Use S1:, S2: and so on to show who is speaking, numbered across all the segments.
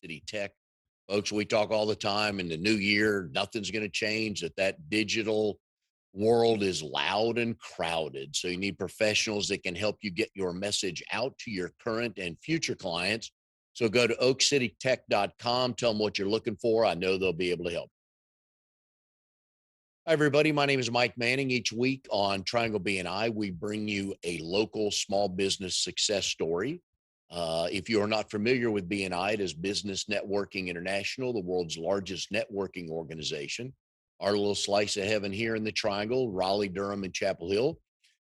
S1: City Tech. Folks, we talk all the time in the new year, nothing's going to change, that digital world is loud and crowded. So you need professionals that can help you get your message out to your current and future clients. So go to oakcitytech.com, tell them what you're looking for. I know they'll be able to help. Hi, everybody. My name is Mike Manning. Each week on Triangle BNI, we bring you a local small business success story. If you are not familiar with BNI, it is Business Networking International, the world's largest networking organization. Our little slice of heaven here in the Triangle, Raleigh, Durham, and Chapel Hill.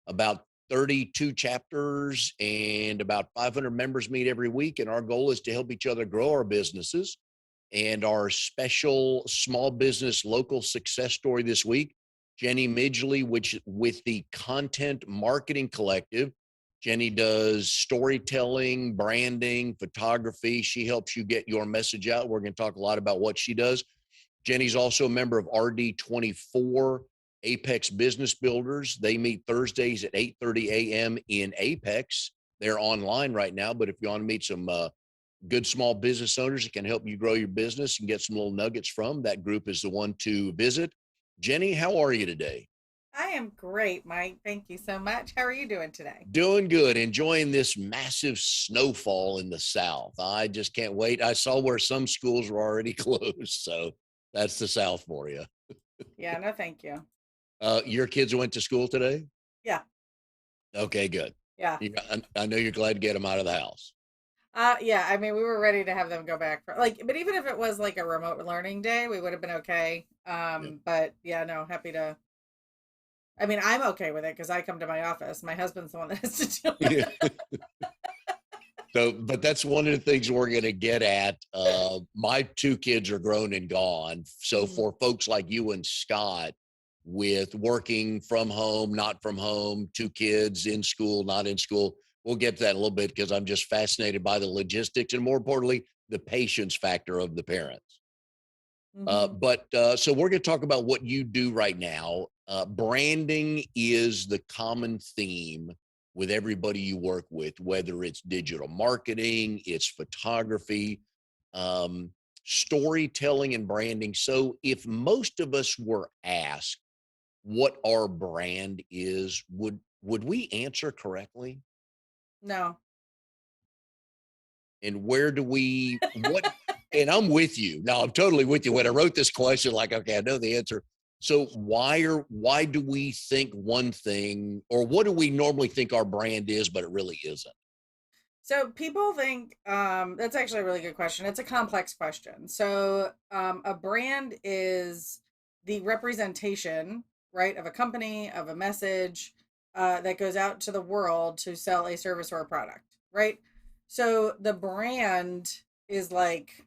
S1: About 32 chapters and about 500 members meet every week. And our goal is to help each other grow our businesses. And our special small business local success story this week, Jenny Midgley, which with the Content Marketing Collective. Jenny does storytelling, branding, photography. She helps you get your message out. We're going to talk a lot about what she does. Jenny's also a member of RD24 Apex Business Builders. They meet Thursdays at 8:30 a.m. in Apex. They're online right now, but if you want to meet some good small business owners that can help you grow your business and get some little nuggets from, that group is the one to visit. Jenny, how are you today?
S2: I am great, Mike. Thank you so much. How are you doing today?
S1: Doing good, enjoying this massive snowfall in the South. I just can't wait. I saw where some schools were already closed, so that's the South for you.
S2: Yeah, no, thank you.
S1: Your kids went to school today?
S2: Yeah,
S1: Okay, good.
S2: yeah.
S1: I know you're glad to get them out of the house.
S2: Yeah, I mean, we were ready to have them go back for but even if it was like a remote learning day, we would have been okay.
S1: Yeah.
S2: But yeah, no, happy to. I mean, I'm okay with it because I come to my office. My husband's the one that has to deal with
S1: Yeah. So, but that's one of the things we're going to get at. My two kids are grown and gone. So,
S2: it.
S1: for folks like you and Scott, with working from home, not from home, two kids in school, not in school, we'll get to that in a little bit because I'm just fascinated by the logistics and more importantly, the patience factor of the parents.
S2: Mm-hmm.
S1: So, we're going to talk about what you do right now. Branding is the common theme with everybody you work with, whether it's digital marketing, it's photography, um, storytelling, and branding. So, if most of us were asked what our brand is, would we answer correctly?
S2: No.
S1: And where do we what? And I'm with you. No, I'm totally with you. When I wrote this question, like, okay, I know the answer. So why do we think one thing, or what do we normally think our brand is, but it really isn't?
S2: So people think that's actually a really good question. It's a complex question. So a brand is the representation, right, of a company, of a message that goes out to the world to sell a service or a product, right? So the brand is like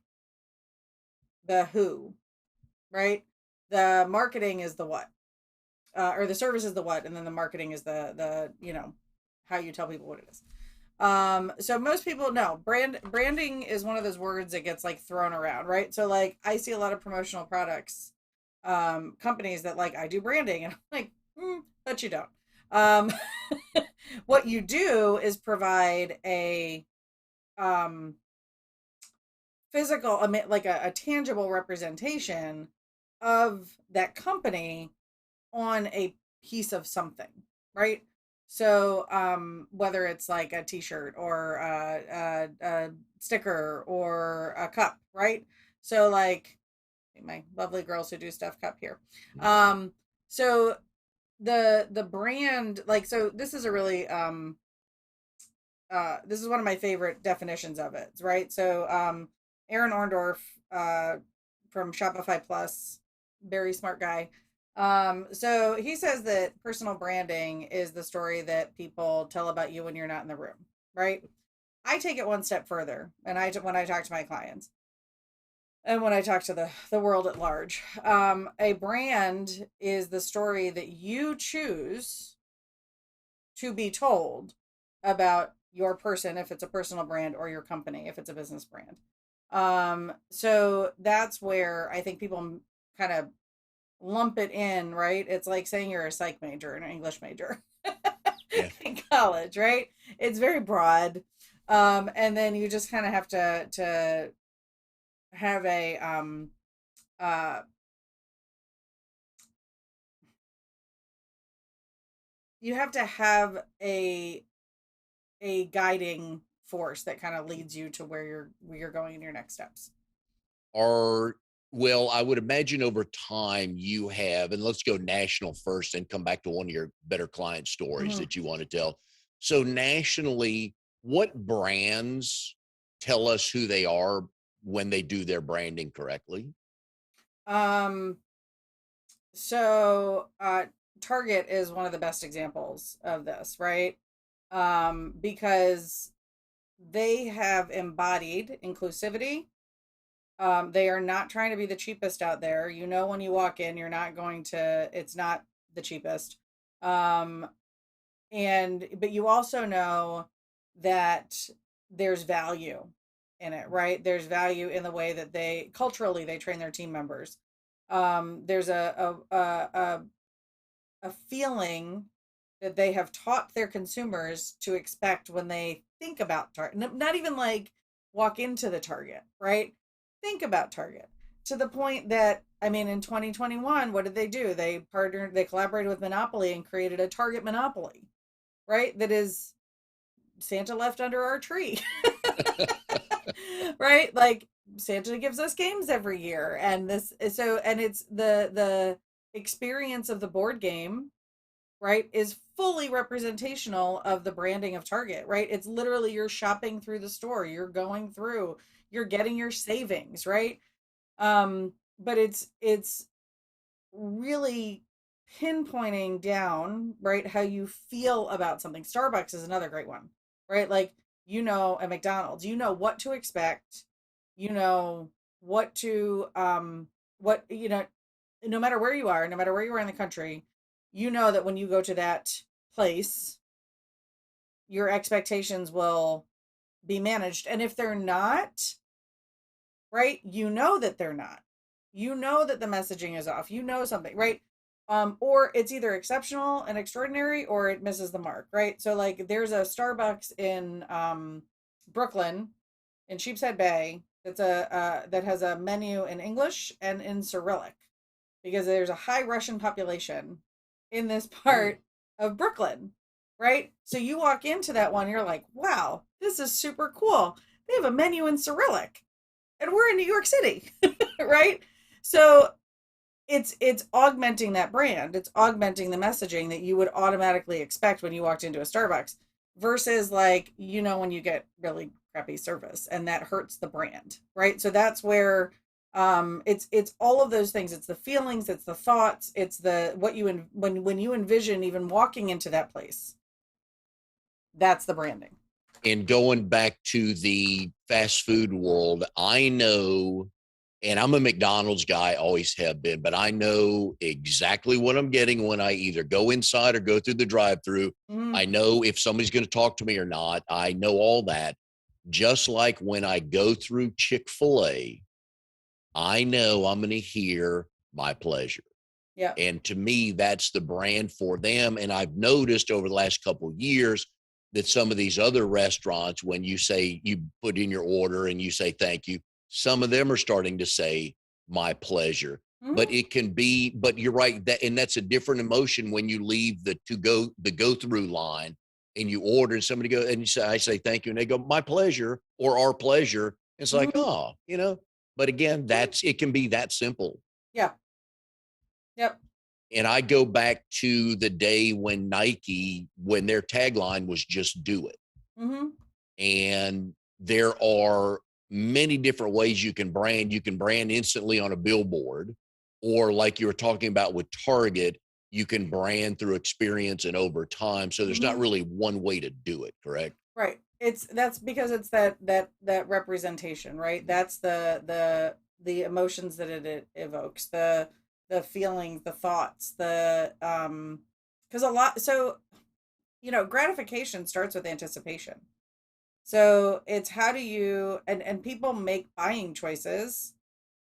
S2: the who, right? The marketing is the what, or the service is the what, and then the marketing is the how you tell people what it is. So most people know branding is one of those words that gets like thrown around, right? So like I see a lot of promotional products, companies that like I do branding, and I'm like, but you don't. Um, what you do is provide a um physical, like a tangible representation of that company on a piece of something, right? So, whether it's like a T-shirt or a sticker or a cup, right? So, like my lovely girls who do stuff cup here. Um, so the brand, like, so this is a really this is one of my favorite definitions of it, right? So, Aaron Orndorff, from Shopify Plus, very smart guy. So he says that personal branding is the story that people tell about you when you're not in the room, right? I take it one step further, and when I talk to my clients and when I talk to the world at large, a brand is the story that you choose to be told about your person if it's a personal brand or your company if it's a business brand. So that's where I think people kind of lump it in, right? It's like saying you're a psych major and an English major
S1: Yeah.
S2: in college, right? It's very broad. And then you just kind of have to have a uh you have to have a guiding force that kind of leads you to where you're going in your next steps.
S1: Are well, I would imagine over time you have, and let's go national first and come back to one of your better client stories
S2: Hmm.
S1: that you want to tell. So nationally, what brands tell us who they are when they do their branding correctly?
S2: Um, so Target is one of the best examples of this, right? Because they have embodied inclusivity. They are not trying to be the cheapest out there. You know, when you walk in, you're not going to, it's not the cheapest. Um, but you also know that there's value in it, right? There's value in the way that they culturally they train their team members. There's a feeling that they have taught their consumers to expect when they think about Target. Not even like walk into the Target, right? Think about Target to the point that, I mean, in 2021, what did they do? They collaborated with Monopoly and created a Target Monopoly, right? That is Santa left under our tree, right? Like Santa gives us games every year, and it's the experience of the board game, right, is fully representational of the branding of Target, right? It's literally you're shopping through the store, you're going through, you're getting your savings, right? But it's really pinpointing down, right, how you feel about something. Starbucks is another great one, right? Like, at McDonald's, you know what to expect, you know what to what no matter where you are, no matter where you are in the country, you know that when you go to that place, your expectations will be managed. And if they're not, right, you know that they're not. You know that the messaging is off. You know something, right? Or it's either exceptional and extraordinary or it misses the mark, right? So like there's a Starbucks in Brooklyn in Sheepshead Bay that has a menu in English and in Cyrillic because there's a high Russian population in this
S1: Oh,
S2: part of Brooklyn, right? So you walk into that one, you're like, wow, this is super cool. They have a menu in Cyrillic, and we're in New York City, right? So it's augmenting that brand. It's augmenting the messaging that you would automatically expect when you walked into a Starbucks versus like, when you get really crappy service and that hurts the brand, right? So that's where it's all of those things. It's the feelings, it's the thoughts, it's the what you when you envision even walking into that place. That's the branding.
S1: and going back to the fast food world, I know, and I'm a McDonald's guy, always have been, but I know exactly what I'm getting when I either go inside or go through the drive through.
S2: Mm-hmm.
S1: I know if somebody's going to talk to me or not. I know all that. Just like when I go through Chick-fil-A, I know I'm going to hear my pleasure.
S2: Yeah.
S1: And to me, that's the brand for them. And I've noticed over the last couple of years that some of these other restaurants, when you say you put in your order and you say thank you, some of them are starting to say my pleasure. But
S2: Mm-hmm.
S1: it can be, but you're right, that and that's a different emotion when you leave the go through line and you order and somebody go and you say, I say thank you, and they go, my pleasure or our pleasure. It's like,
S2: Mm-hmm.
S1: oh, but again,
S2: Mm-hmm.
S1: it can be that simple.
S2: Yeah. Yep.
S1: And I go back to the day when Nike, when their tagline was just do it.
S2: Mm-hmm.
S1: And there are many different ways you can brand. You can brand instantly on a billboard, or like you were talking about with Target, you can brand through experience and over time. So there's not
S2: Mm-hmm.
S1: really one way to do it, correct?
S2: Right. That's because it's that representation, right? That's the emotions that it evokes, the feelings, the thoughts, the because a lot so gratification starts with anticipation. So it's how do you and people make buying choices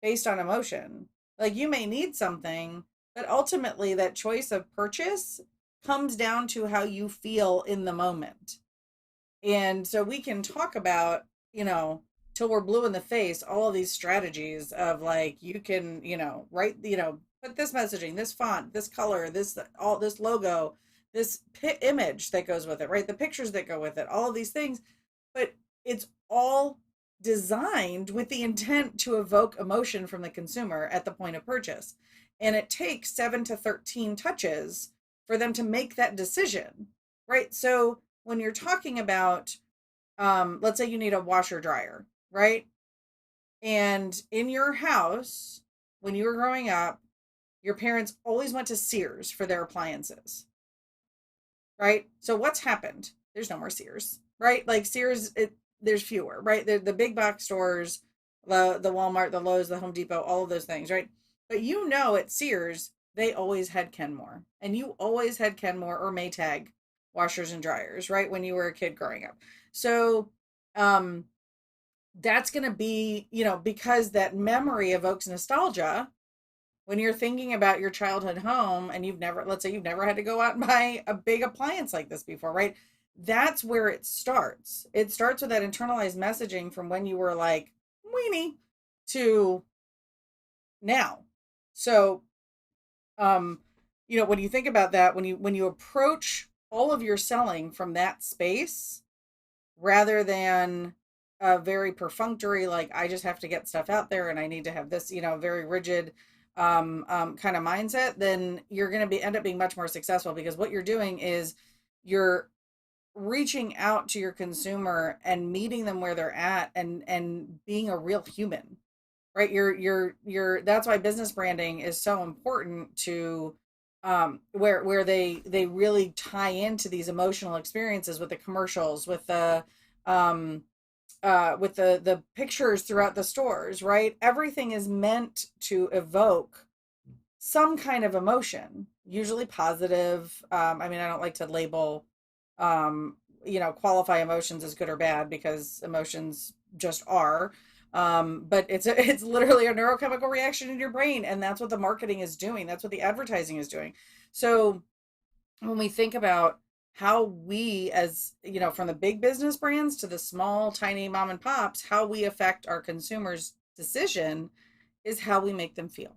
S2: based on emotion. Like you may need something, but ultimately that choice of purchase comes down to how you feel in the moment. And so we can talk about, you know, till we're blue in the face all of these strategies of like you can, write, put this messaging, this font, this color, this all this logo, this image that goes with it, right? The pictures that go with it, all of these things, but it's all designed with the intent to evoke emotion from the consumer at the point of purchase. And it takes 7 to 13 touches for them to make that decision, right? So when you're talking about, let's say you need a washer dryer, right? And in your house, when you were growing up, your parents always went to Sears for their appliances, right? So what's happened? There's no more Sears, right? Like Sears, there's fewer, right? The big box stores, the Walmart, the Lowe's, the Home Depot, all of those things, right? But at Sears, they always had Kenmore, and you always had Kenmore or Maytag washers and dryers, right? When you were a kid growing up. So, that's going to be, because that memory evokes nostalgia when you're thinking about your childhood home and let's say you've never had to go out and buy a big appliance like this before, right? That's where it starts. It starts with that internalized messaging from when you were like weenie to now. So, when you think about that, when you approach all of your selling from that space, rather than a very perfunctory, like I just have to get stuff out there and I need to have this, very rigid kind of mindset, then you're going to end up being much more successful, because what you're doing is you're reaching out to your consumer and meeting them where they're at, and being a real human, right? That's why business branding is so important to, where they really tie into these emotional experiences with the commercials, with the the pictures throughout the stores, right? Everything is meant to evoke some kind of emotion, usually positive. I mean, I don't like to label, qualify emotions as good or bad, because emotions just are. But it's literally a neurochemical reaction in your brain, and that's what the marketing is doing. That's what the advertising is doing. So when we think about how we, as from the big business brands to the small tiny mom and pops, how we affect our consumers' decision is how we make them feel,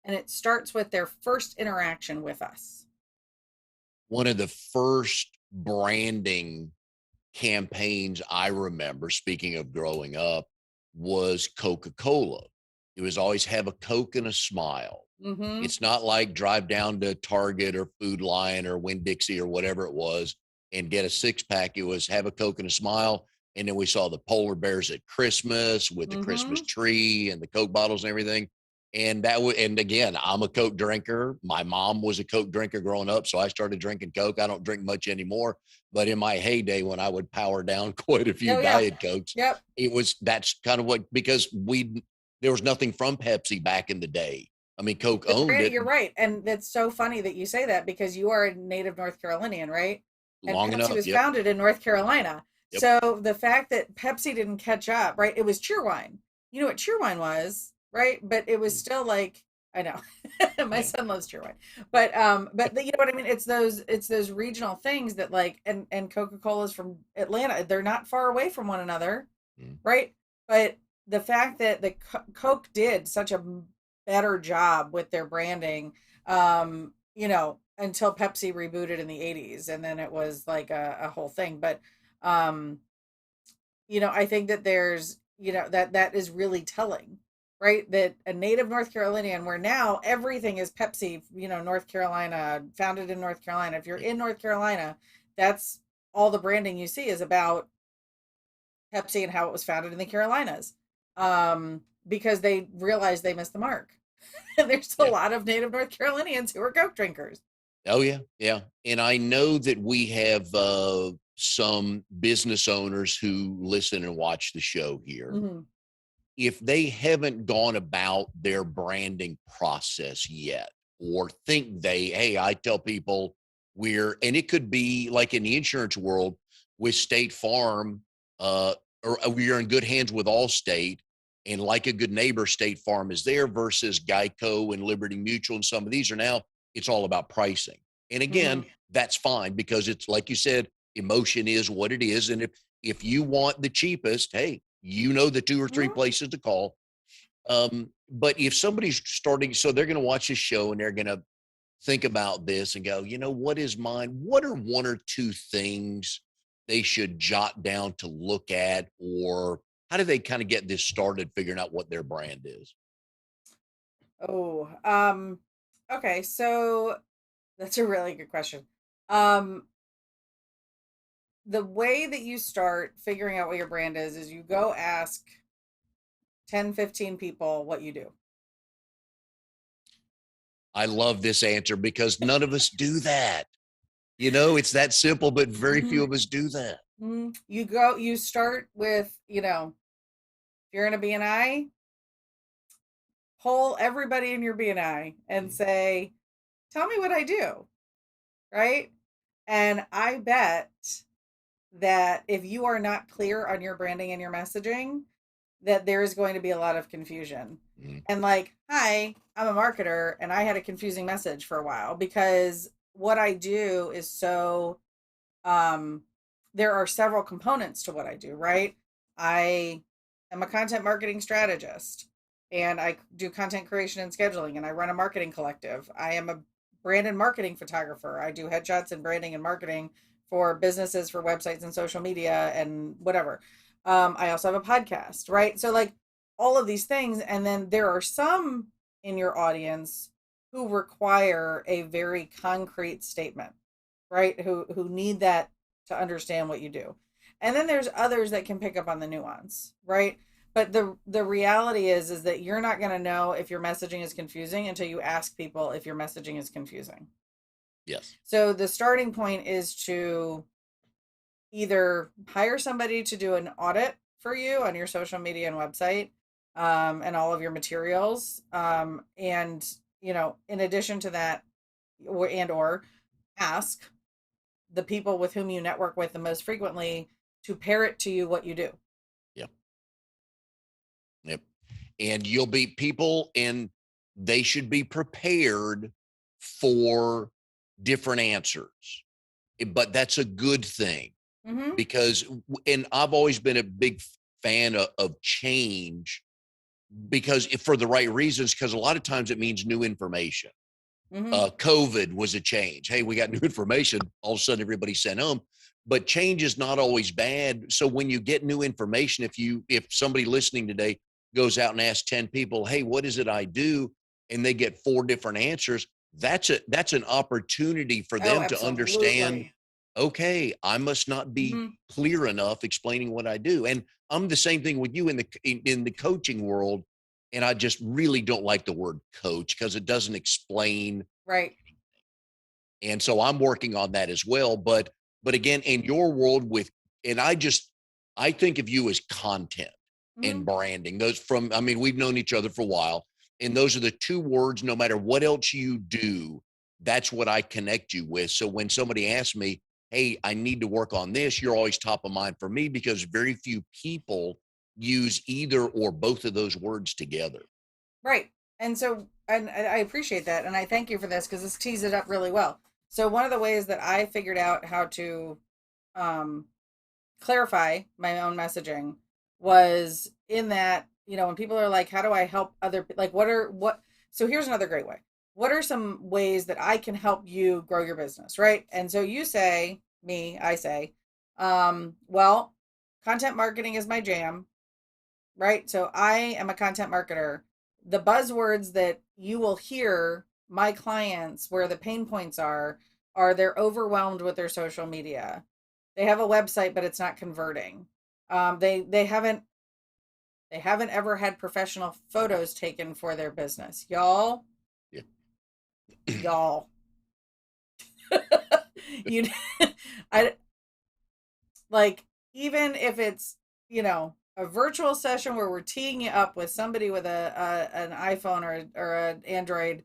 S2: and it starts with their first interaction with us.
S1: One of the first branding campaigns I remember, speaking of growing up, was CocaCola. It was always have a Coke and a smile.
S2: Mm-hmm.
S1: It's not like drive down to Target or Food Lion or Winn-Dixie or whatever it was and get a six-pack. It was have a Coke and a smile. And then we saw the polar bears at Christmas with the Christmas
S2: Mm-hmm.
S1: tree and the Coke bottles and everything. And again, I'm a Coke drinker. My mom was a Coke drinker growing up, so I started drinking Coke. I don't drink much anymore, but in my heyday, when I would power down quite a few
S2: Oh yeah.
S1: Diet Cokes,
S2: Yep.
S1: that's kind of what, because there was nothing from Pepsi back in the day. I mean, Coke owned it
S2: You're right, and it's so funny that you say that, because you are a native North Carolinian, right? And
S1: long
S2: Pepsi
S1: enough.
S2: was
S1: Yep.
S2: founded in North Carolina.
S1: Yep.
S2: So the fact that Pepsi didn't catch up, right? It was Cheerwine. You know what Cheerwine was, right? But it was still like, I know. My
S1: Yeah.
S2: son loves Cheerwine. But you know what I mean? It's those regional things that, like, and Coca-Cola's from Atlanta. They're not far away from one another,
S1: Mm.
S2: right? But the fact that the Coke did such a better job with their branding, until Pepsi rebooted in the 80s, and then it was like a whole thing. But um, I think that there's, that is really telling, right? That a native North Carolinian, where now everything is Pepsi, North Carolina, founded in North Carolina. If you're in North Carolina, that's all the branding you see is about Pepsi and how it was founded in the Carolinas. Because they realized they missed the mark. And there's a
S1: Yeah.
S2: lot of native North Carolinians who are Coke drinkers.
S1: Oh yeah. Yeah. And I know that we have some business owners who listen and watch the show here.
S2: Mm-hmm.
S1: If they haven't gone about their branding process yet, or think hey, I tell people and it could be like in the insurance world with State Farm, or we are in good hands with Allstate, and like a good neighbor, State Farm is there, versus Geico and Liberty Mutual. And some of these are now, it's all about pricing. And again,
S2: Mm-hmm.
S1: that's fine, because it's like you said, emotion is what it is. And if you want the cheapest, hey, You know the 2 or 3
S2: Mhm.
S1: places to call. But if somebody's starting, so they're going to watch this show and they're going to think about this and go, what is mine? What are 1 or 2 things they should jot down to look at, or how do they kind of get this started figuring out what their brand is?
S2: Oh, okay. So that's a really good question. Um, the way that you start figuring out what your brand is you go ask 10, 15 people what you do.
S1: I love this answer because none of us do that. It's that simple, but very few
S2: Mhm.
S1: of us do that.
S2: You start with, if you're in a BNI, poll everybody in your BNI and
S1: Mm.
S2: say, tell me what I do, right? And I bet that if you are not clear on your branding and your messaging, that there is going to be a lot of confusion.
S1: Mm.
S2: And like, hi, I'm a marketer and I had a confusing message for a while because what I do is so um there are several components to what I do, right? I am a content marketing strategist and I do content creation and scheduling and I run a marketing collective. I am a brand and marketing photographer. I do headshots and branding and marketing for businesses, for websites and social media and whatever. I also have a podcast, right? So like all of these things, and then there are some in your audience who require a very concrete statement, right? Who need that to understand what you do. And then there's others that can pick up on the nuance, right? But the reality is that you're not going to know if your messaging is confusing until you ask people if your messaging is confusing.
S1: Yes.
S2: So the starting point is to either hire somebody to do an audit for you on your social media and website, and all of your materials, and in addition to that, or ask the people with whom you network with the most frequently to parrot to you what you do.
S1: Yep. Yep. And you'll be people, and they should be prepared for different answers. But that's a good thing
S2: Mm-hmm.
S1: because, and I've always been a big fan of change because if for the right reasons, because a lot of times it means new information.
S2: Mm-hmm.
S1: COVID was a change. Hey, we got new information. All of a sudden, everybody sent home. But change is not always bad. So when you get new information, if somebody listening today goes out and asks 10 people, hey, what is it I do? And they get 4 different answers, that's an opportunity for
S2: Oh,
S1: them to understand,
S2: absolutely.
S1: okay, I must not be
S2: Mm-hmm.
S1: clear enough explaining what I do. And I'm the same thing with you in the coaching world. And I just really don't like the word coach because it doesn't explain.
S2: Right.
S1: And so I'm working on that as well. But again, in your world and I think of you as content
S2: Mm-hmm.
S1: and branding. I mean, we've known each other for a while. And those are the 2 words, no matter what else you do, that's what I connect you with. So when somebody asks me, hey, I need to work on this, you're always top of mind for me because very few people use either or both of those words together.
S2: Right. And so, and I appreciate that. And I thank you for this because this tees it up really well. So, one of the ways that I figured out how to um, clarify my own messaging was in that, when people are like, how do I help like, so here's another great way. What are some ways that I can help you grow your business? Right. And so I say, well, content marketing is my jam, right? So I am a content marketer. The buzzwords that you will hear my clients where the pain points are they're overwhelmed with their social media. They have a website, but it's not converting. They haven't ever had professional photos taken for their business.
S1: Yeah.
S2: Y'all, you, I like, even if it's, a virtual session where we're teeing you up with somebody with an iPhone or an Android,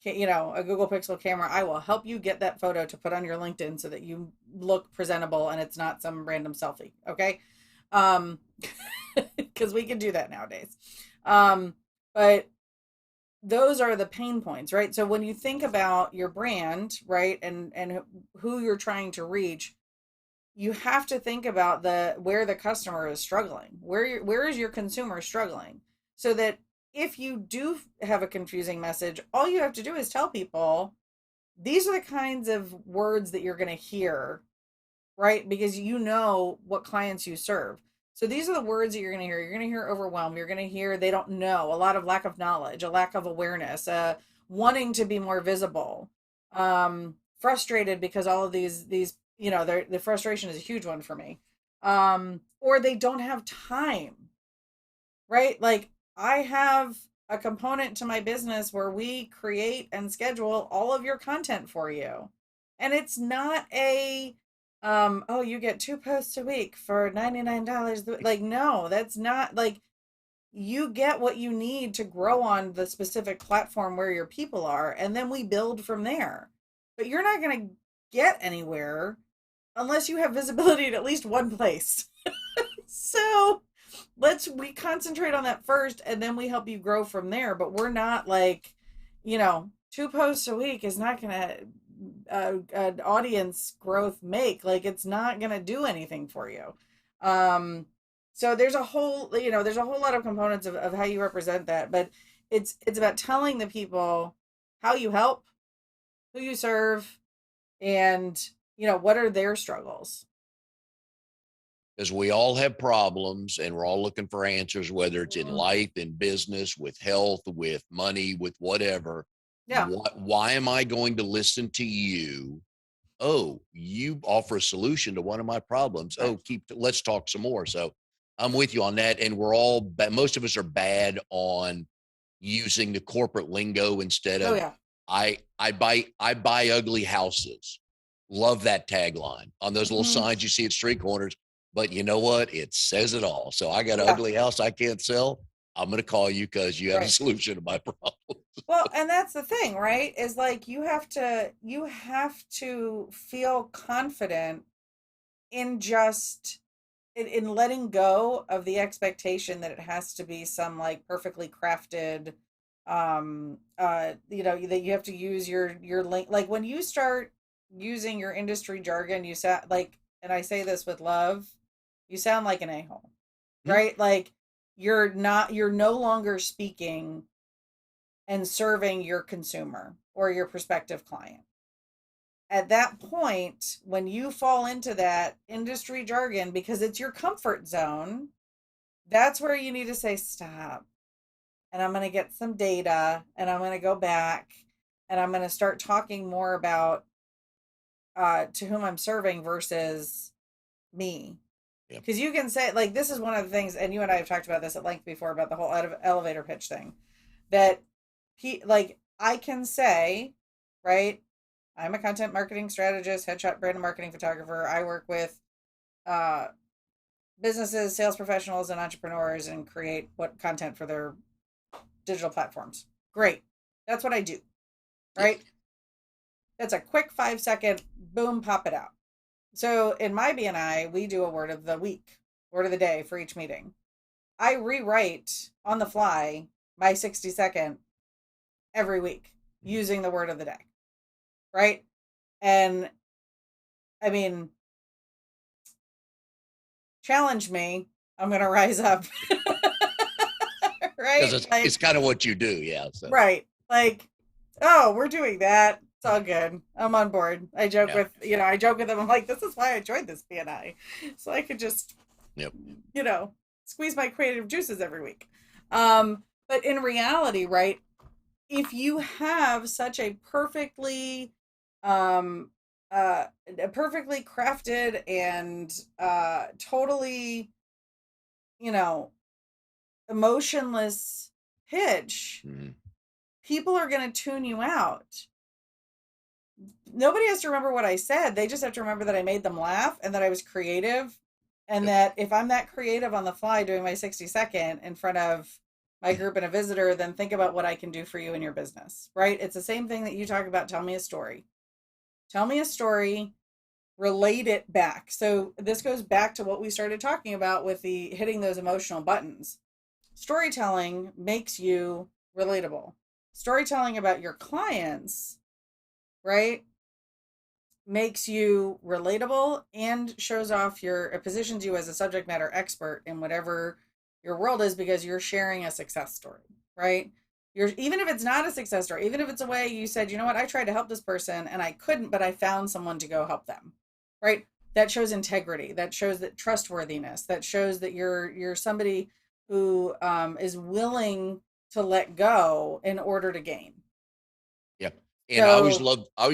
S2: a Google Pixel camera, I will help you get that photo to put on your LinkedIn so that you look presentable and it's not some random selfie. Okay. Um, because we can do that nowadays. But those are the pain points, right? So when you think about your brand, right, and who you're trying to reach, you have to think about the where the customer is struggling, where is your consumer struggling, so that if you do have a confusing message, all you have to do is tell people these are the kinds of words that you're going to hear, right? Because you know what clients you serve. So these are the words that you're going to hear. You're going to hear overwhelm. You're going to hear they don't know, a lot of lack of knowledge, a lack of awareness, wanting to be more visible, frustrated because all of these the frustration is a huge one for me. Or they don't have time, right? Like I have a component to my business where we create and schedule all of your content for you. And it's not a oh, you get 2 posts a week for $99. Like no, that's not like you get what you need to grow on the specific platform where your people are, and then we build from there. But you're not going to get anywhere unless you have visibility at least one place. So we concentrate on that first, and then we help you grow from there. But we're not like, 2 posts a week is not gonna an audience growth make, like it's not gonna do anything for you. um so there's a whole lot of components of how you represent that, but it's about telling the people how you help, who you serve, and what are their struggles.
S1: Because we all have problems and we're all looking for answers, whether it's in
S2: Mhm.
S1: life, in business, with health, with money, with whatever.
S2: Yeah.
S1: Why am I going to listen to you? Oh, you offer a solution to one of my problems.
S2: Right.
S1: Oh, let's talk some more. So I'm with you on that. And we're all, most of us are bad on using the corporate lingo instead
S2: Oh
S1: of
S2: yeah.
S1: I buy ugly houses. Love that tagline on those little
S2: Hmm.
S1: signs you see at street corners. But you know what? It says it all. So I got an
S2: Yeah.
S1: ugly house I can't sell. I'm going to call you because you have a
S2: Right.
S1: solution to my problem.
S2: Well, and that's the thing, right? Is like you have to feel confident in just in letting go of the expectation that it has to be some like perfectly crafted that you have to use your link. Like when you start using your industry jargon, you sound like, and I say this with love, you sound like an a-hole,
S1: Hmm?
S2: right? Like you're no longer speaking and serving your consumer or your prospective client. At that point, when you fall into that industry jargon because it's your comfort zone, that's where you need to say, stop. And I'm going to get some data, and I'm going to go back, and I'm going to start talking more about to whom I'm serving versus me.
S1: Yep.
S2: Because you can say, like, this is one of the things, and you and I have talked about this at length before about the whole elevator pitch thing, that like I can say, right? I'm a content marketing strategist, headshot brand and marketing photographer. I work with uh, businesses, sales professionals, and entrepreneurs and create what content for their digital platforms. Great. That's what I do,
S1: Yep.
S2: right? That's a quick 5 second boom, pop it out. So in my BNI, we do a word of the week, word of the day for each meeting. I rewrite on the fly my 60 second every week using the word of the day, right? And I mean, challenge me, I'm going to rise up.
S1: Because
S2: Right?
S1: it's kind of what you do. Yeah. So,
S2: Right. Like, oh, we're doing that. It's all good. I'm on board.
S1: yeah.
S2: I joke with them. I'm like, this is why I joined this BNI. So I could just,
S1: Yep.
S2: you know, squeeze my creative juices every week. But in reality, right, if you have such um a perfectly crafted and totally, you know, emotionless pitch,
S1: Mhm.
S2: people are going to tune you out. Nobody has to remember what I said. They just have to remember that I made them laugh and that I was creative. And
S1: Yep.
S2: that if I'm that creative on the fly doing my 60 second in front of my group and a visitor, then think about what I can do for you in your business, right? It's the same thing that you talk about. Tell me a story. Tell me a story, relate it back. So this goes back to what we started talking about with the hitting those emotional buttons. Storytelling makes you relatable. Storytelling about your clients, right, makes you relatable and shows off it positions you as a subject matter expert in whatever your world is, because you're sharing a success story, right? You're, even if it's not a success story, even if it's a way you said, you know what, I tried to help this person and I couldn't, but I found someone to go help them, right? That shows integrity, that shows that trustworthiness, that shows that you're somebody who is willing to let go in order to gain.
S1: Yeah. And
S2: So
S1: I always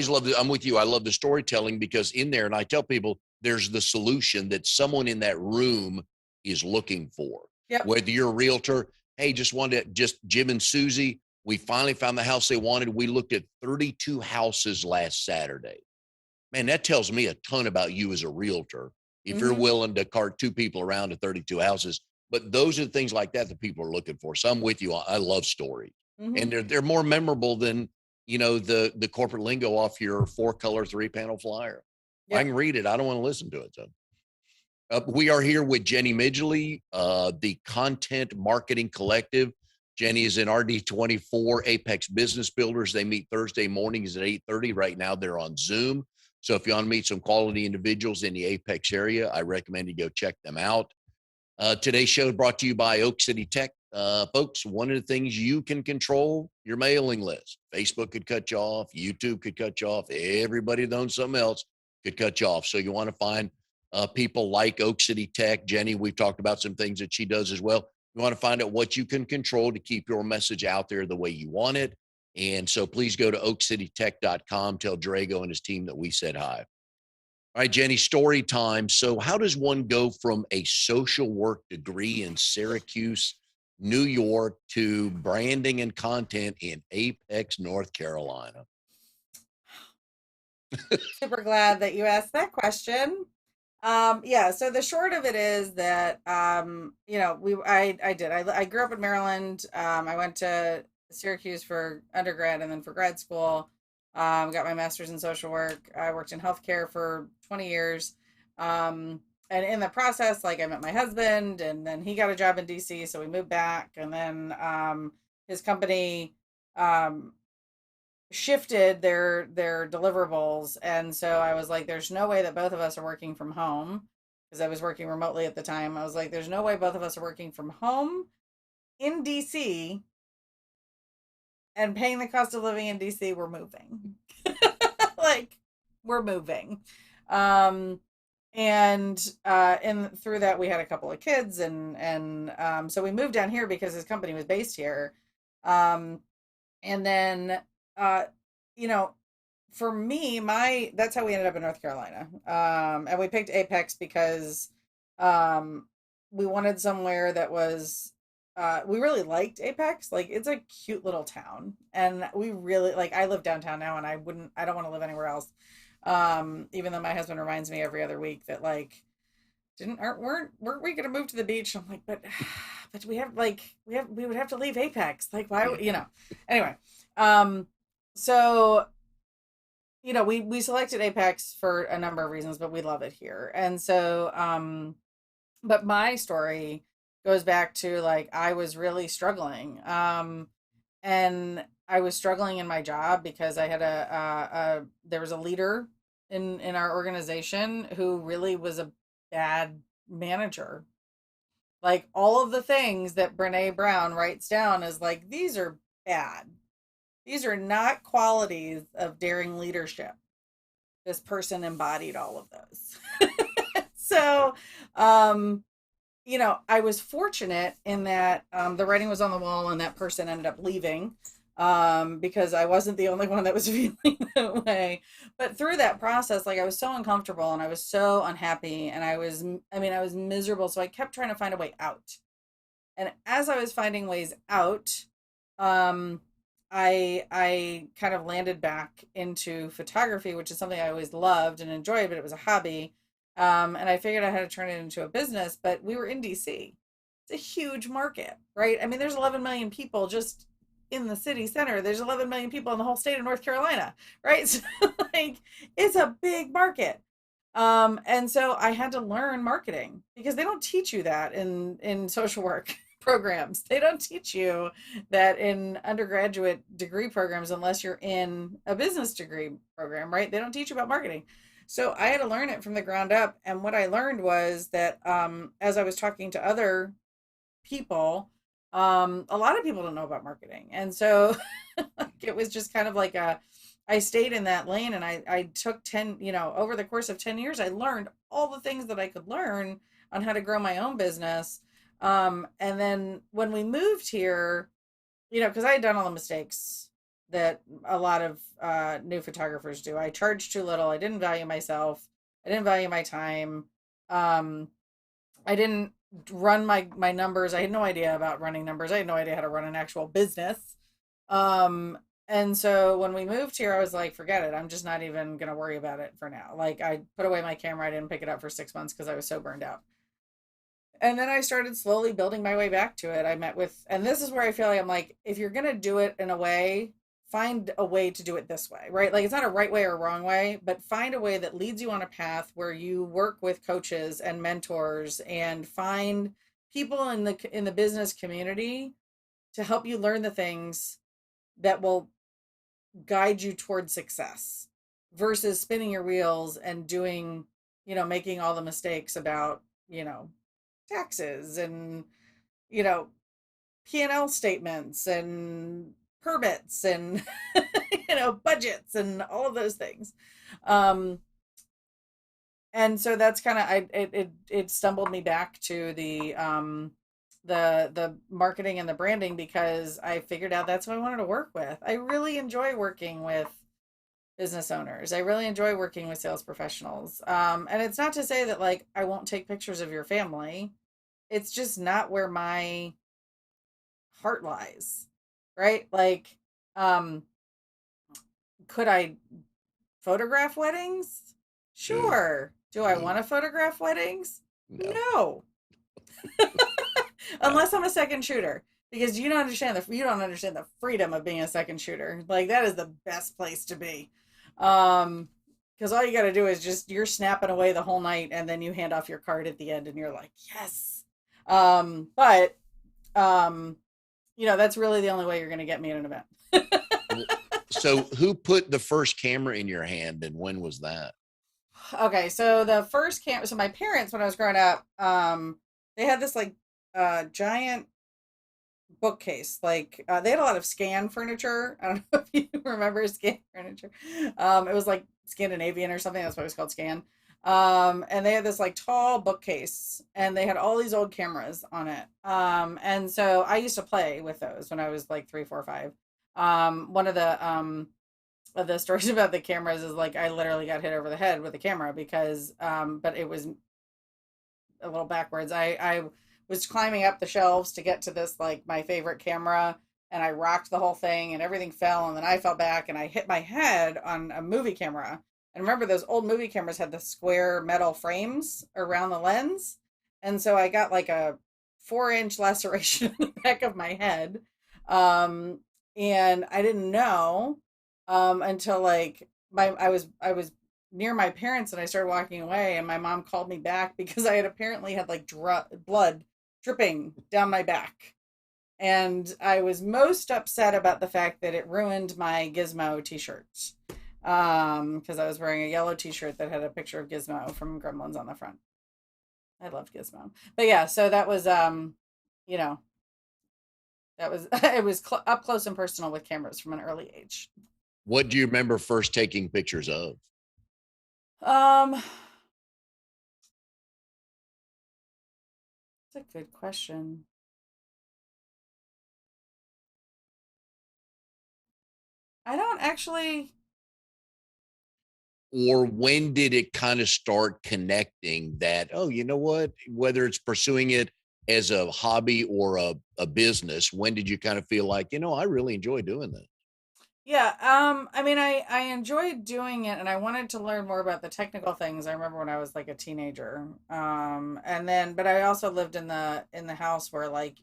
S1: love I'm with you. I love the storytelling because in there, and I tell people there's the solution that someone in that room is looking for.
S2: yep.
S1: Whether you're a realtor, hey, just wanted just Jim and Susie, we finally found the house they wanted. We looked at 32 houses last Saturday. Man, that tells me a ton about you as a realtor. If you're
S2: Mm-hmm.
S1: willing to cart two people around to 32 houses, but those are the things like that people are looking for. So I'm with you. I love stories,
S2: Mm-hmm.
S1: and they're more memorable than the corporate lingo off your 4-color 3-panel flyer. I
S2: Yep.
S1: can read it. I don't want to listen to it. So we are here with Jenny Midgley, the Content Marketing Collective. Jenny is in RD24 Apex Business Builders. They meet Thursday mornings at 8:30. Right now, they're on Zoom. So if you want to meet some quality individuals in the Apex area, I recommend you go check them out. Today's show is brought to you by Oak City Tech. Folks, one of the things you can control, your mailing list. Facebook could cut you off. YouTube could cut you off. Everybody that owns something else could cut you off. So you want to find people like Oak City Tech. Jenny, we've talked about some things that she does as well. You want to find out what you can control to keep your message out there the way you want it. And so please go to oakcitytech.com. Tell Drago and his team that we said hi. All right, Jenny, story time. So, how does one go from a social work degree in Syracuse, New York, to branding and content in Apex, North Carolina?
S2: Super glad that you asked that question. Yeah, so the short of it is that I grew up in Maryland. I went to Syracuse for undergrad and then for grad school. Got my master's in social work. I worked in healthcare for 20 years. And in the process, like I met my husband, and then he got a job in DC, so we moved back, and then his company um shifted their deliverables, and so I was like, there's no way that both of us are working from home, because I was working remotely at the time. I was like, there's no way both of us are working from home in DC and paying the cost of living in DC. We're moving. Like, we're moving. um and through that we had a couple of kids, and so we moved down here because his company was based here. And then uh you know for me, my that's how we ended up in North Carolina. And we picked Apex because um we wanted somewhere that was we really liked Apex. Like, it's a cute little town, and we really like, I live downtown now, and I don't want to live anywhere else. Even though my husband reminds me every other week that, like, didn't aren't weren't we gonna move to the beach? I'm like, but we would have to leave Apex. Like, why would, anyway. So we selected Apex for a number of reasons, but we love it here. And so but my story goes back to, like, I was really struggling. And I was struggling in my job because I had there was a leader in our organization who really was a bad manager. Like, all of the things that Brene Brown writes down is like, these are bad. These are not qualities of daring leadership. This person embodied all of those. So, um, I was fortunate in that the writing was on the wall, and that person ended up leaving, because I wasn't the only one that was feeling that way. But through that process, like, I was so uncomfortable and I was so unhappy, and I was miserable. So I kept trying to find a way out. And as I was finding ways out, um, I kind of landed back into photography, which is something I always loved and enjoyed, but it was a hobby. And I figured I had to turn it into a business, but we were in DC. It's a huge market, right? I mean, there's 11 million people just in the city center. There's 11 million people in the whole state of North Carolina, right? So, like, it's a big market. And so I had to learn marketing, because they don't teach you that in social work programs. They don't teach you that in undergraduate degree programs unless you're in a business degree program, right? They don't teach you about marketing. So I had to learn it from the ground up. And what I learned was that as I was talking to other people, a lot of people don't know about marketing. And so like, it was just kind of like I stayed in that lane and I took 10, over the course of 10 years, I learned all the things that I could learn on how to grow my own business. And then when we moved here, because I had done all the mistakes that a lot of new photographers do. I charged too little. I didn't value myself. I didn't value my time. Um, I didn't run my numbers. I had no idea about running numbers. I had no idea how to run an actual business. Um, and so when we moved here, I was like, forget it. I'm just not even gonna worry about it for now. Like I put away my camera. I didn't pick it up for 6 months because I was so burned out. And then I started slowly building my way back to it. I met with, and this is where I feel like I'm like, if you're gonna do it in a way, find a way to do it this way, right? Like it's not a right way or wrong way, but find a way that leads you on a path where you work with coaches and mentors and find people in the business community to help you learn the things that will guide you toward success versus spinning your wheels and doing, making all the mistakes about, taxes and, you know, P&L statements and permits and, budgets and all of those things. Um, and so that's kind of, it stumbled me back to the marketing and the branding because I figured out that's what I wanted to work with. I really enjoy working with business owners. I really enjoy working with sales professionals. And it's not to say that like I won't take pictures of your family. It's just not where my heart lies. Right? Like, um, could I photograph weddings?
S1: Ugh.
S2: Sure. Do I
S1: Ugh.
S2: want to photograph weddings?
S1: No.
S2: No. Unless I'm a second shooter. Because you don't understand the freedom of being a second shooter. Like that is the best place to be. Because all you got to do is just you're snapping away the whole night, and then you hand off your card at the end, and you're like, yes. But that's really the only way you're going to get me at an event.
S1: So who put the first camera in your hand and when was that?
S2: Okay, so the first camera. So my parents, when I was growing up, they had this like giant bookcase. Like they had a lot of scan furniture. I don't know if you remember scan furniture. It was like Scandinavian or something. That's why it was called scan. And they had this like tall bookcase, and they had all these old cameras on it. And so I used to play with those when I was like 3, 4, 5. One of the stories about the cameras is like I literally got hit over the head with a camera because, but it was a little backwards. I was climbing up the shelves to get to this like my favorite camera, and I rocked the whole thing and everything fell, and then I fell back and I hit my head on a movie camera. And remember those old movie cameras had the square metal frames around the lens, and so I got like a 4-inch laceration in the back of my head. And I didn't know until like I was near my parents and I started walking away, and my mom called me back because I had apparently had like blood dripping down my back. And I was most upset about the fact that it ruined my Gizmo t-shirt. Because I was wearing a yellow t-shirt that had a picture of Gizmo from Gremlins on the front. I loved Gizmo. But yeah, so that was you know, that was it was up close and personal with cameras from an early age.
S1: What do you remember first taking pictures of?
S2: Um, that's a good question. I don't actually.
S1: Or when did it kind of start connecting that, oh, you know what, whether it's pursuing it as a hobby or a business, when did you kind of feel like, I really enjoy doing that?
S2: Yeah, I mean, I enjoyed doing it, and I wanted to learn more about the technical things. I remember when I was like a teenager, and then, but I also lived in the house where like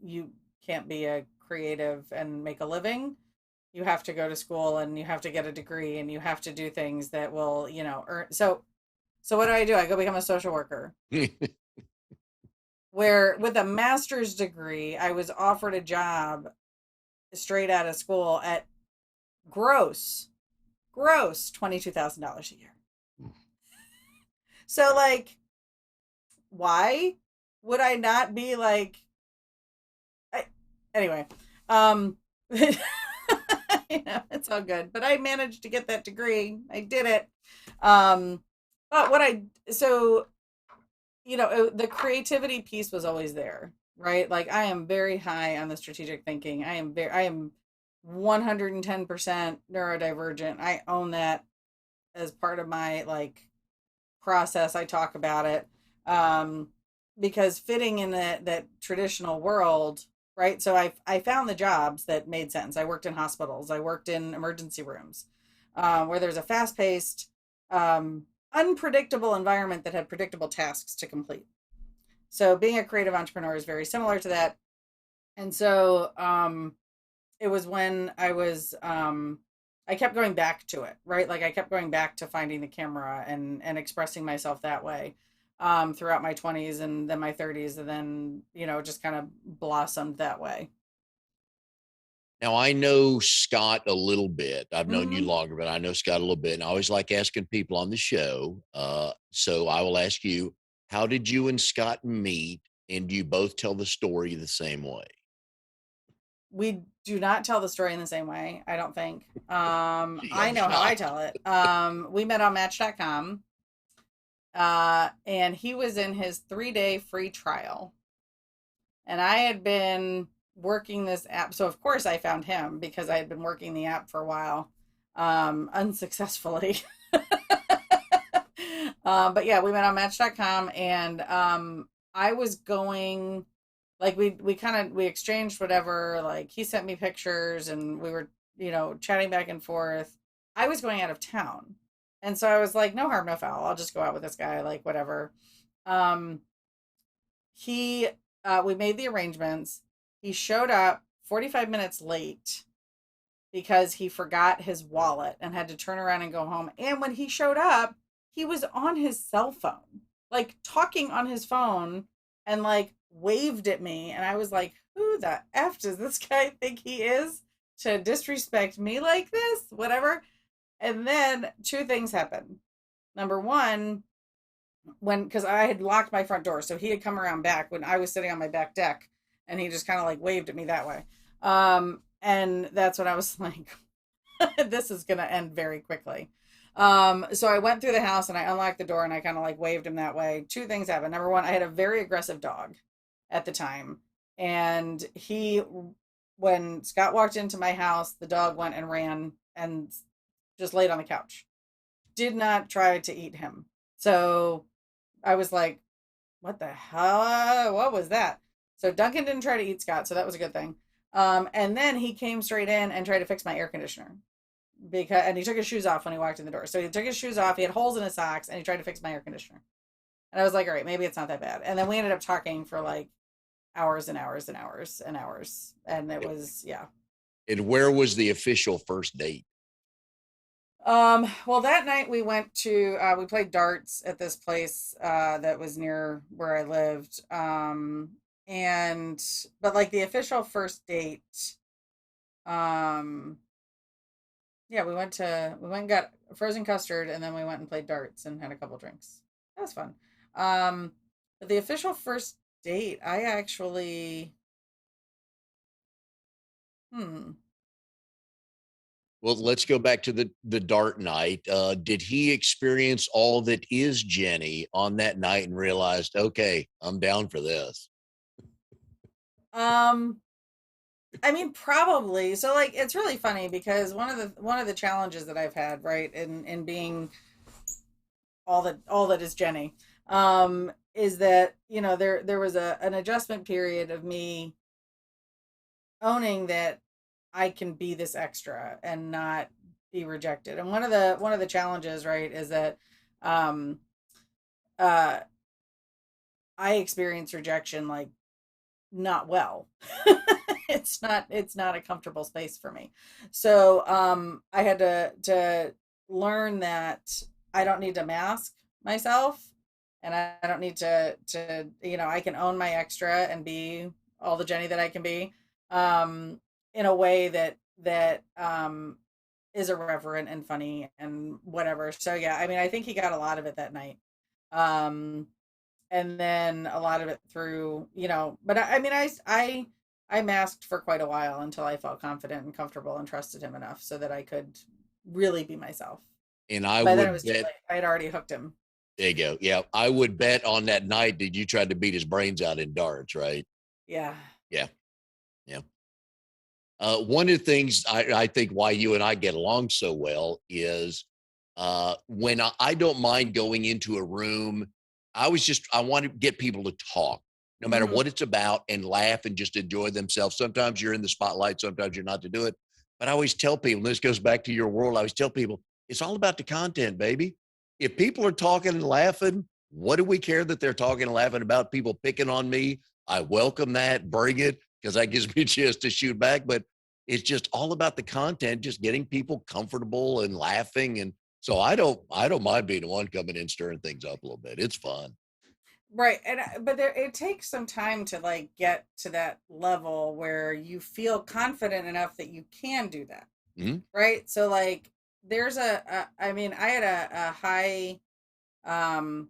S2: you can't be a creative and make a living. You have to go to school and you have to get a degree and you have to do things that will, earn. So what do? I go become a social worker. Where with a master's degree, I was offered a job straight out of school at gross $22,000 a year. So like, why would I not be like, I, anyway, um, it's all good. But I managed to get that degree. I did it. Um, but what I so the creativity piece was always there, right? Like I am very high on the strategic thinking. I am 110% neurodivergent. I own that as part of my like process. I talk about it. Um, because fitting in that traditional world, right? So I found the jobs that made sense. I worked in hospitals. I worked in emergency rooms, where there's a fast paced, unpredictable environment that had predictable tasks to complete. So being a creative entrepreneur is very similar to that. And so it was when I kept going back to it, right? Like I kept going back to finding the camera and expressing myself that way throughout my 20s and then my 30s, and then just kind of blossomed that way.
S1: Now I know Scott a little bit. I've known you
S2: Hmm.
S1: longer, but I know Scott a little bit. And I always like asking people on the show. So I will ask you, how did you and Scott meet? And do you both tell the story the same way?
S2: We do not tell the story in the same way, I don't think.
S1: Gee,
S2: I
S1: I'm
S2: know how I
S1: shocked.
S2: tell it. We met on Match.com, and he was in his 3-day free trial. And I had been working this app. So, of course, I found him because I had been working the app for a while, unsuccessfully. But yeah, we met on Match.com, and I was going, like, we kind of we exchanged whatever. Like, he sent me pictures, and we were chatting back and forth. I was going out of town, and so I was like, no harm, no foul. I'll just go out with this guy, like whatever. Um, he We made the arrangements. He showed up 45 minutes late because he forgot his wallet and had to turn around and go home. And when he showed up, he was on his cell phone, like talking on his phone, and like waved at me. And I was like, who the F does this guy think he is to disrespect me like this? Whatever. And then two things happened. Number one, because I had locked my front door, so he had come around back when I was sitting on my back deck, and he just kind of like waved at me that way. And that's when I was like, this is gonna end very quickly. So I went through the house and I unlocked the door and I kind of like waved him that way. Two things happened. Number one, I had a very aggressive dog at the time, and when Scott walked into my house, the dog went and ran and just laid on the couch. Did not try to eat him. So I was like, what the hell? What was that? So Duncan didn't try to eat Scott, so that was a good thing. And then he came straight in and tried to fix my air conditioner and he took his shoes off when he walked in the door. So he took his shoes off, he had holes in his socks, and he tried to fix my air conditioner. And I was like, all right, maybe it's not that bad. And then we ended up talking for like hours and hours and hours and hours. And it was, yeah.
S1: And where was the official first date?
S2: Well, that night we played darts at this place that was near where I lived. And but like the official first date, um, yeah, we went and got frozen custard, and then we went and played darts and had a couple drinks. That was fun. But the official first date, I actually, hmm.
S1: Well, let's go back to the dart night. Did he experience all that is Jenny on that night and realized, okay, I'm down for this?
S2: Um, I mean, probably. So like it's really funny because one of the challenges that I've had, right, in being all that is Jenny, is that, there was an adjustment period of me owning that I can be this extra and not be rejected. And one of the challenges, right, is that um uh I experience rejection like not well. It's not a comfortable space for me. So I had to learn that I don't need to mask myself, and I don't need to I can own my extra and be all the Jenny that I can be, um in a way that is irreverent and funny and whatever. So yeah, I mean I think he got a lot of it that night. Um, and then a lot of it through, but I mean, I masked for quite a while until I felt confident and comfortable and trusted him enough so that I could really be myself.
S1: And I
S2: By then it
S1: would
S2: was too
S1: bet,
S2: late. I had already hooked him.
S1: there you go. Yeah. I would bet on that night that you tried to beat his brains out in darts, right?
S2: Yeah.
S1: Yeah. Yeah. One of the things I think why you and I get along so well is when I don't mind going into a room. I want to get people to talk, no matter
S2: Hmm.
S1: what it's about, and laugh and just enjoy themselves. Sometimes you're in the spotlight, sometimes you're not to do it. But I always tell people, and this goes back to your world. I always tell people, it's all about the content, baby. If people are talking and laughing, what do we care that they're talking and laughing about people picking on me? I welcome that, bring it, because that gives me a chance to shoot back. But it's just all about the content, just getting people comfortable and laughing. And so I don't mind being the one coming in stirring things up a little bit. It's fun.
S2: Right. But it takes some time to like get to that level where you feel confident enough that you can do that.
S1: Mhm.
S2: Right. So like there's I mean, I had a high, um,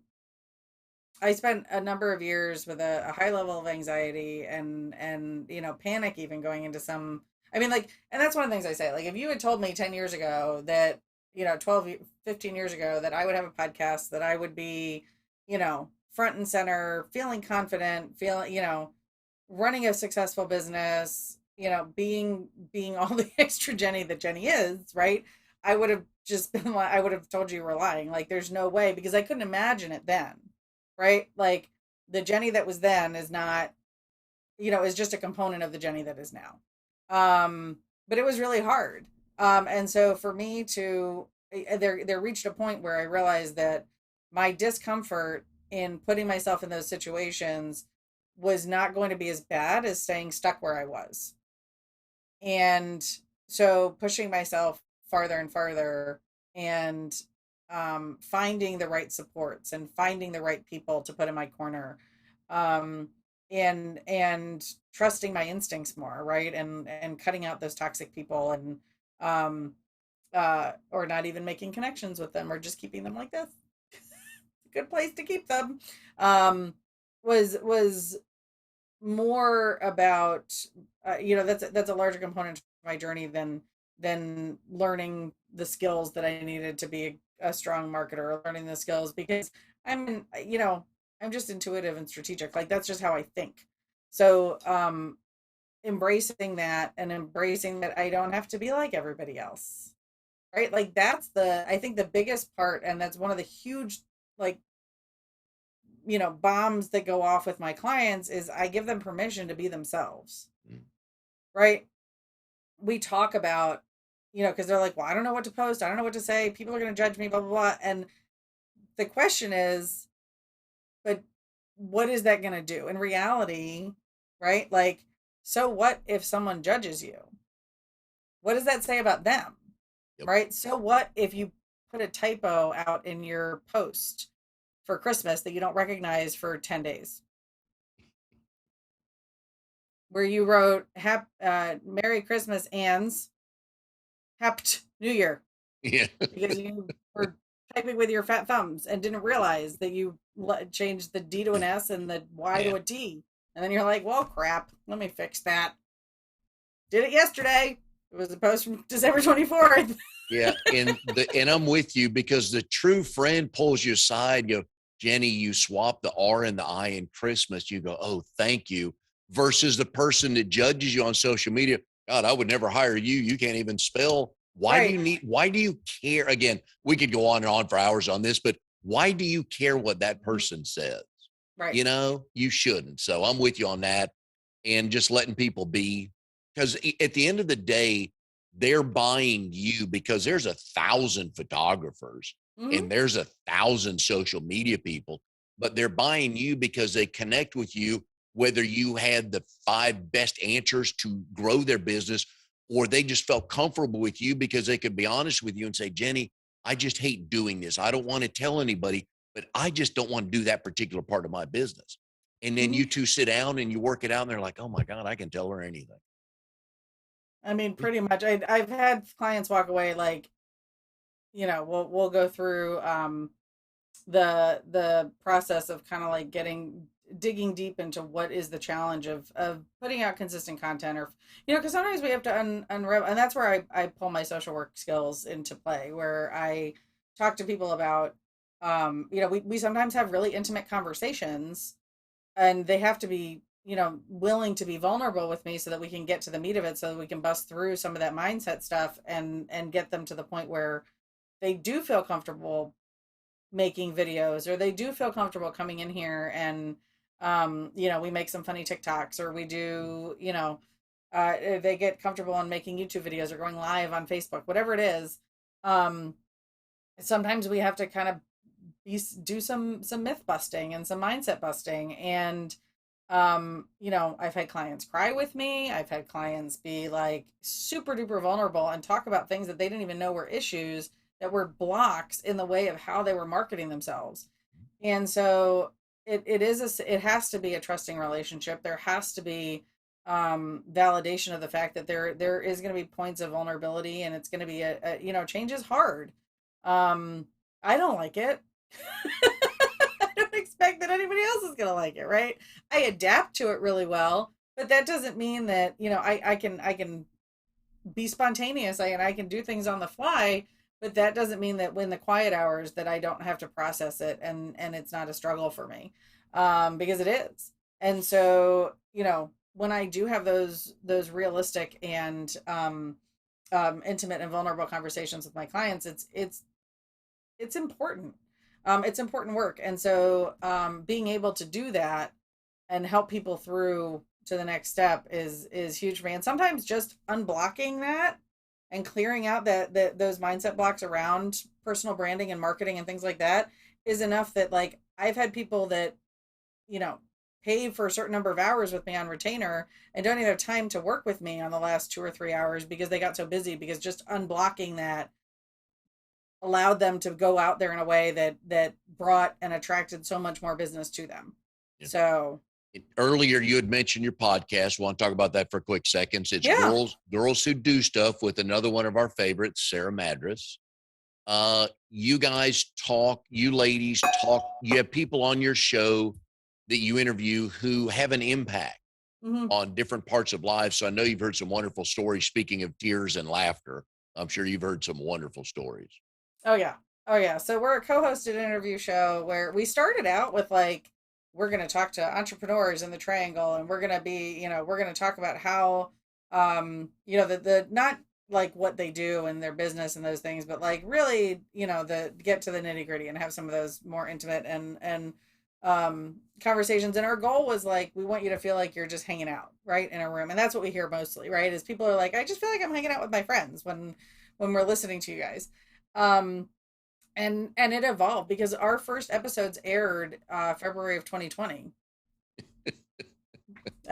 S2: I spent a number of years with a high level of anxiety and panic even going into some. I mean, like, and that's one of the things I say. Like, if you had told me 10 years ago that 12 15 years ago that I would have a podcast, that I would be front and center, feeling confident, feeling running a successful business, being all the extra Jenny that Jenny is, right? I would have just been like, I would have told you were lying. Like, there's no way, because I couldn't imagine it then, right? Like, the Jenny that was then is not, is just a component of the Jenny that is now. But it was really hard. And so for me to, there reached a point where I realized that my discomfort in putting myself in those situations was not going to be as bad as staying stuck where I was. And so pushing myself farther and farther, and finding the right supports and finding the right people to put in my corner, um, and trusting my instincts more, right? And cutting out those toxic people, and um, or not even making connections with them, or just keeping them like this. Good place to keep them. Um, was more about, that's a larger component of my journey than learning the skills that I needed to be a strong marketer, or learning the skills, because I'm just intuitive and strategic. Like, that's just how I think. So embracing that, and embracing that I don't have to be like everybody else, right? Like, that's the I think the biggest part, and that's one of the huge, like, bombs that go off with my clients, is I give them permission to be themselves,
S1: Mm.
S2: right? We talk about, because they're like, well, I don't know what to post. I don't know what to say. People are going to judge me, blah, blah, blah. And the question is, but what is that going to do in reality, right? Like, so what if someone judges you? What does that say about them,
S1: Yep.
S2: right? So what if you put a typo out in your post for Christmas that you don't recognize for 10 days? Where you wrote Merry Christmas, Anne's Happy New Year,
S1: Yeah.
S2: because you were typing with your fat thumbs and didn't realize that you changed the D to an S and the Y
S1: Yeah.
S2: to a T. And then you're like, well, crap, let me fix that. Did it yesterday. It was a post from December 24th.
S1: Yeah. And I'm with you, because the true friend pulls you aside. You go, Jenny, you swap the R and the I in Christmas. You go, oh, thank you. Versus the person that judges you on social media. God, I would never hire you. You can't even spell.
S2: Right.
S1: Why do you care? Again, we could go on and on for hours on this, but why do you care what that person says?
S2: Right.
S1: You shouldn't. So I'm with you on that, and just letting people be, because at the end of the day, they're buying you because there's 1,000 photographers
S2: Mm-hmm.
S1: and there's 1,000 social media people, but they're buying you because they connect with you, whether you had the 5 best answers to grow their business, or they just felt comfortable with you because they could be honest with you and say, Jenny, I just hate doing this. I don't want to tell anybody, but I just don't want to do that particular part of my business. And then
S2: Mm-hmm.
S1: you two sit down and you work it out, and they're like, oh my God, I can tell her anything.
S2: I mean, pretty much. I've had clients walk away like, we'll go through. the process of kind of like getting digging deep into what is the challenge of putting out consistent content, or because sometimes we have to unravel, and that's where I pull my social work skills into play, where I talk to people about we sometimes have really intimate conversations, and they have to be willing to be vulnerable with me so that we can get to the meat of it, so that we can bust through some of that mindset stuff and get them to the point where they do feel comfortable making videos, or they do feel comfortable coming in here and we make some funny TikToks, or we do they get comfortable in making YouTube videos or going live on Facebook, whatever it is. um Sometimes we have to kind of do some myth busting and some mindset busting, and I've had clients cry with me. I've had clients be like super duper vulnerable and talk about things that they didn't even know were issues, that were blocks in the way of how they were marketing themselves. And so it has to be a trusting relationship. There has to be validation of the fact that there is going to be points of vulnerability, and it's going to be change is hard. I don't like it. I don't expect that anybody else is going to like it, right? I adapt to it really well, but that doesn't mean that I can be spontaneous, and I can do things on the fly. But that doesn't mean that when the quiet hours that I don't have to process it, and it's not a struggle for me, because it is. And so when I do have those realistic and intimate and vulnerable conversations with my clients, it's important. It's important work. And so being able to do that and help people through to the next step is huge for me. And sometimes just unblocking that and clearing out that those mindset blocks around personal branding and marketing and things like that is enough, that like I've had people that you know pay for a certain number of hours with me on retainer and don't even have time to work with me on the last 2 or 3 hours because they got so busy, because just unblocking that allowed them to go out there in a way that brought and attracted so much more business to them.
S1: Yeah.
S2: So
S1: Earlier, you had mentioned your podcast. Want to talk about that for a quick seconds? It's
S2: yeah.
S1: girls who do stuff, with another one of our favorites, Sarah Madras. You guys talk. You ladies talk. You have people on your show that you interview who have an impact
S2: Mm-hmm.
S1: on different parts of life. So I know you've heard some wonderful stories. Speaking of tears and laughter, I'm sure you've heard some wonderful stories.
S2: Oh yeah. Oh yeah. So we're a co-hosted interview show where we started out with like, we're going to talk to entrepreneurs in the triangle, and we're going to be, we're going to talk about how the not like what they do in their business and those things, but like really, the get to the nitty-gritty and have some of those more intimate and conversations. And our goal was like, we want you to feel like you're just hanging out, right, in a room. And that's what we hear mostly, right? Is people are like, I just feel like I'm hanging out with my friends when we're listening to you guys. um and it evolved because our first episodes aired February of 2020,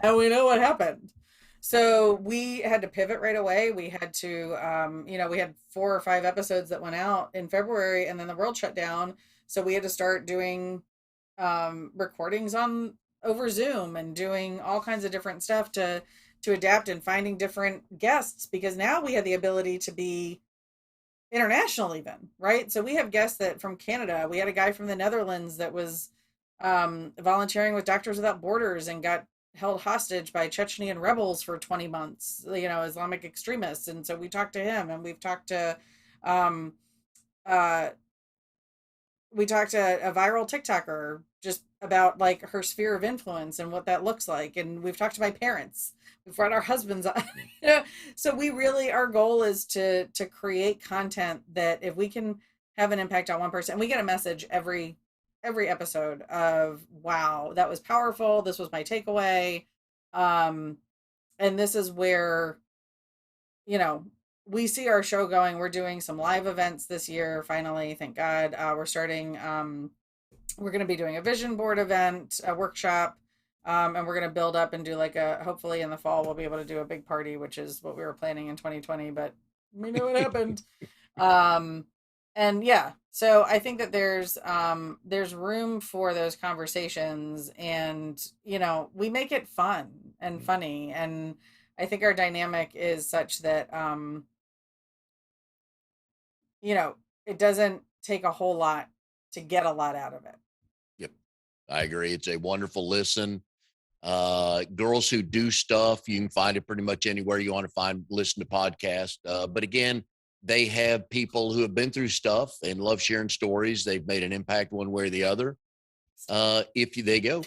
S2: and we know what happened. So we had to pivot right away. We had to we had 4 or 5 episodes that went out in February, and then the world shut down. So we had to start doing recordings on over Zoom and doing all kinds of different stuff to adapt, and finding different guests, because now we had the ability to be international even, right? So we have guests that from Canada. We had a guy from the Netherlands that was volunteering with Doctors Without Borders and got held hostage by Chechnyan rebels for 20 months, Islamic extremists. And so we talked to him, and um uh we talked to a viral TikToker just about like her sphere of influence and what that looks like. And we've talked to my parents. We've brought our husbands on. So we really, our goal is to create content that if we can have an impact on one person, and we get a message every episode of, wow, that was powerful. This was my takeaway. Um, and this is where, you know, we see our show going. We're doing some live events this year, finally, thank God. We're going to be doing a vision board event, a workshop, and we're going to build up and do like hopefully in the fall, we'll be able to do a big party, which is what we were planning in 2020, but we know what happened. Um, and yeah, so I think that there's room for those conversations, and, we make it fun and funny. And I think our dynamic is such that, you know, it doesn't take a whole lot to get a lot out of it.
S1: Yep. I agree. It's a wonderful listen. Girls Who Do Stuff, you can find it pretty much anywhere you want to listen to podcasts. But again, they have people who have been through stuff and love sharing stories. They've made an impact one way or the other. They go.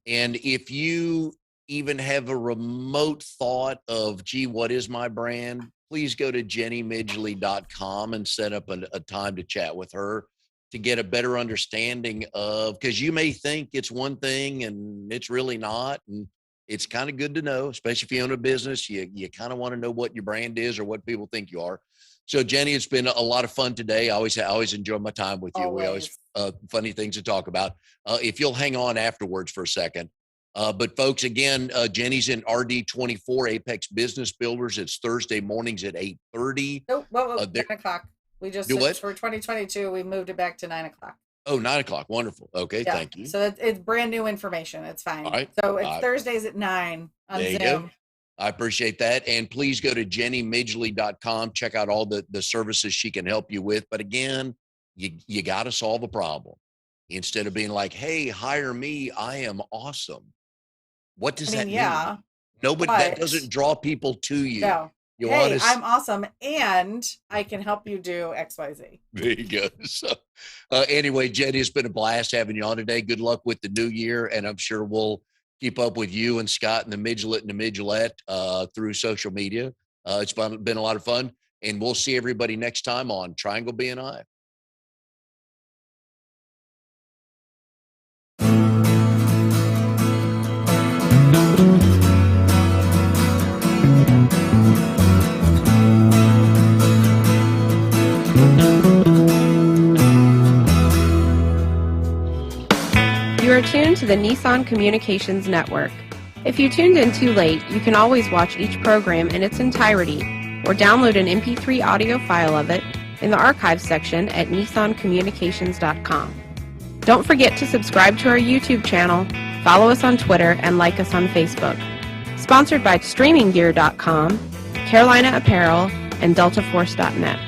S1: And if you even have a remote thought of, gee, what is my brand? Please go to jennymidgley.com and set up a time to chat with her to get a better understanding of, because you may think it's one thing and it's really not. And it's kind of good to know, especially if you own a business, you kind of want to know what your brand is or what people think you are. So Jenny, it's been a lot of fun today. I always enjoy my time with you.
S2: Always.
S1: We always funny things to talk about. If you'll hang on afterwards for a second. But folks, again, Jenny's in RD24 Apex Business Builders. It's Thursday mornings at 8:30.
S2: Oh, whoa, 9 o'clock. We just
S1: what?
S2: For 2022, we moved it back to 9 o'clock.
S1: Oh, 9 o'clock. Wonderful. Okay,
S2: yeah.
S1: Thank you.
S2: So it's brand new information. It's fine.
S1: All right.
S2: So it's Thursdays at 9 on
S1: there
S2: Zoom.
S1: You go. I appreciate that. And please go to jennymidgley.com. Check out all the services she can help you with. But again, you got to solve a problem. Instead of being like, hey, hire me, I am awesome. What does that mean?
S2: Yeah.
S1: Nobody, that doesn't draw people to you.
S2: No.
S1: Hey,
S2: I'm awesome, and I can help you do XYZ.
S1: There you go. So anyway, Jenny, it's been a blast having you on today. Good luck with the new year, and I'm sure we'll keep up with you and Scott and the Midget and the Midgelette through social media. It's been a lot of fun, and we'll see everybody next time on Triangle BNI.
S3: You are tuned to the Nissan Communications Network. If you tuned in too late, you can always watch each program in its entirety or download an MP3 audio file of it in the archives section at nissancommunications.com. Don't forget to subscribe to our YouTube channel, follow us on Twitter, and like us on Facebook. Sponsored by StreamingGear.com, Carolina Apparel, and DeltaForce.net.